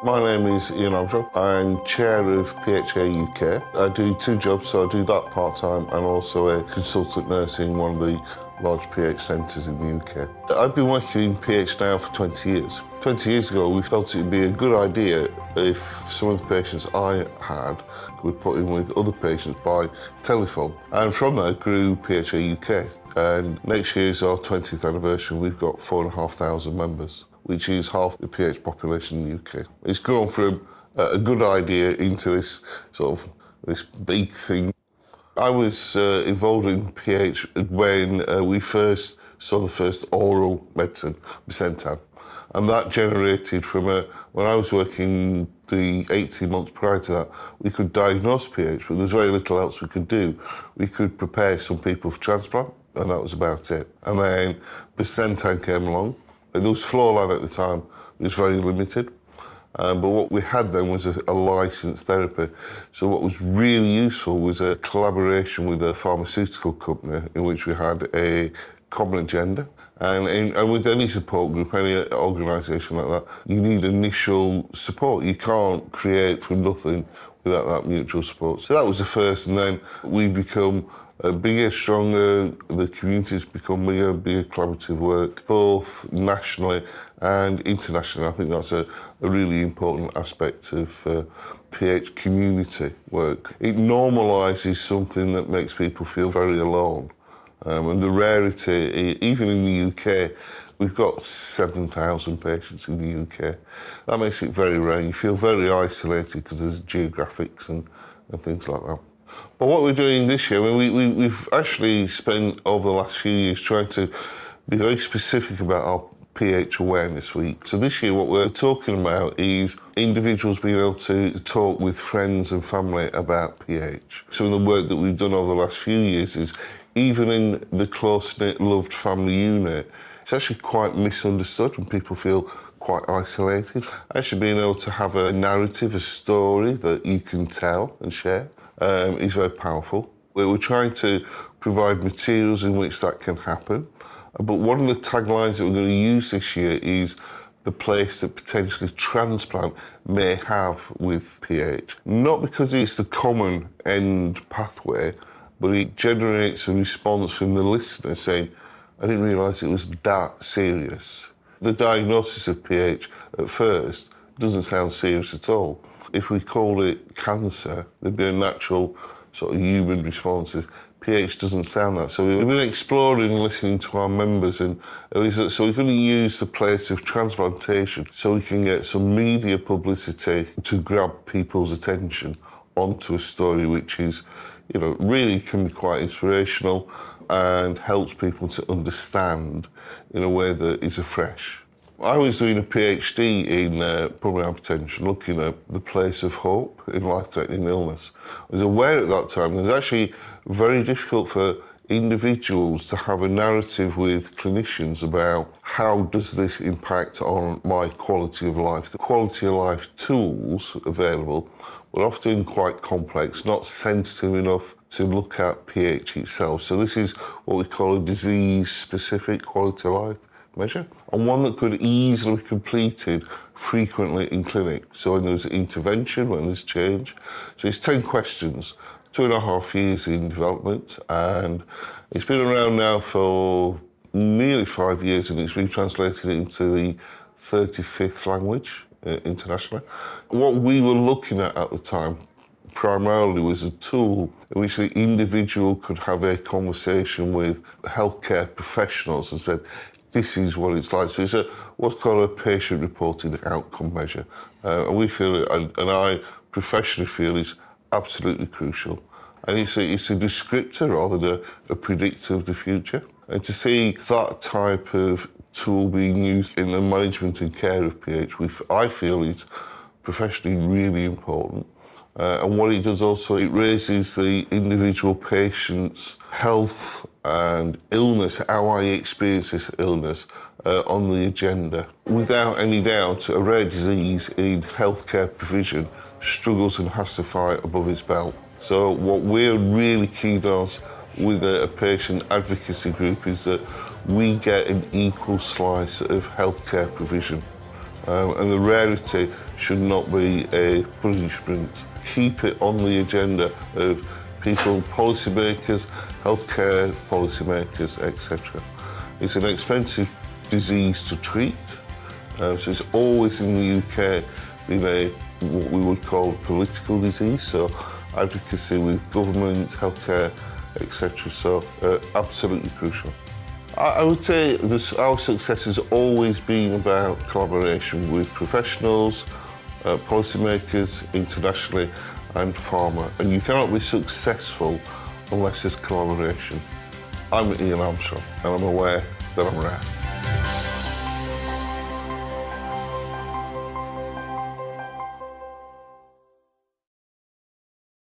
My name is Iain Armstrong. I'm chair of PHA UK. I do two jobs, so I do that part-time and also a consultant nurse in one of the large PH centres in the UK. I've been working in PH now for 20 years. 20 years ago, we felt it would be a good idea if some of the patients I had could be put in with other patients by telephone. And from that grew PHA UK. And next year's our 20th anniversary. We've got 4,500 members, which is half the PH population in the UK. It's grown from a good idea into this this big thing. I was involved in PH when we first saw the first oral medicine, Bisentan, and that generated from when I was working the 18 months prior to that, we could diagnose PH, but there's very little else we could do. We could prepare some people for transplant, and that was about it. And then Bisentan came along. There was floor line at the time, it was very limited. But what we had then was a licensed therapy. So what was really useful was a collaboration with a pharmaceutical company in which we had a common agenda. And with any support group, any organisation like that, you need initial support. You can't create from nothing without that mutual support. So that was the first, and then we become bigger, stronger, the community's become bigger collaborative work, both nationally and internationally. I think that's a really important aspect of PH community work. It normalises something that makes people feel very alone. And the rarity, even in the UK, we've got 7,000 patients in the UK. That makes it very rare. You feel very isolated because there's geographics and things like that. But what we're doing this year, we've actually spent over the last few years trying to be very specific about our PHawareness week. So this year what we're talking about is individuals being able to talk with friends and family about PH. Some of the work that we've done over the last few years is even in the close-knit, loved family unit, it's actually quite misunderstood and people feel quite isolated. Actually being able to have a narrative, a story that you can tell and share is very powerful. We're trying to provide materials in which that can happen. But one of the taglines that we're going to use this year is the place that potentially transplant may have with PH. Not because it's the common end pathway, but it generates a response from the listener saying, I didn't realise it was that serious. The diagnosis of PH at first doesn't sound serious at all. If we called it cancer, there'd be a natural sort of human response. PH doesn't sound that. So we've been exploring and listening to our members, and so we're going to use the place of transplantation so we can get some media publicity to grab people's attention onto a story which is, really can be quite inspirational and helps people to understand in a way that is afresh. I was doing a PhD in pulmonary hypertension, looking at the place of hope in life-threatening illness. I was aware at that time that it was actually very difficult for individuals to have a narrative with clinicians about how does this impact on my quality of life. The quality of life tools available were often quite complex, not sensitive enough to look at PH itself. So this is what we call a disease-specific quality of life measure, and one that could easily be completed frequently in clinic. So when there's intervention, when there's change. So it's 10 questions, 2.5 years in development, and it's been around now for nearly 5 years, and it's been translated into the 35th language internationally. What we were looking at the time primarily was a tool in which the individual could have a conversation with healthcare professionals and said, this is what it's like. So it's what's called a patient-reported outcome measure. And we feel, and I professionally feel, is absolutely crucial. And it's a descriptor rather than a predictor of the future. And to see that type of tool being used in the management and care of PH, I feel is professionally really important. And what it does also, it raises the individual patient's health and illness, how I experience this illness, on the agenda. Without any doubt, a rare disease in healthcare provision struggles and has to fight above its belt. So what we're really keen on with a patient advocacy group is that we get an equal slice of healthcare provision. and the rarity should not be a punishment. Keep it on the agenda of people, policymakers, healthcare policymakers, etc. It's an expensive disease to treat, so it's always in the UK been what we would call a political disease, so advocacy with government, healthcare, etc. So absolutely crucial. I would say our success has always been about collaboration with professionals, policymakers internationally, and pharma. And you cannot be successful unless there's collaboration. I'm Iain Armstrong, and I'm aware that I'm rare.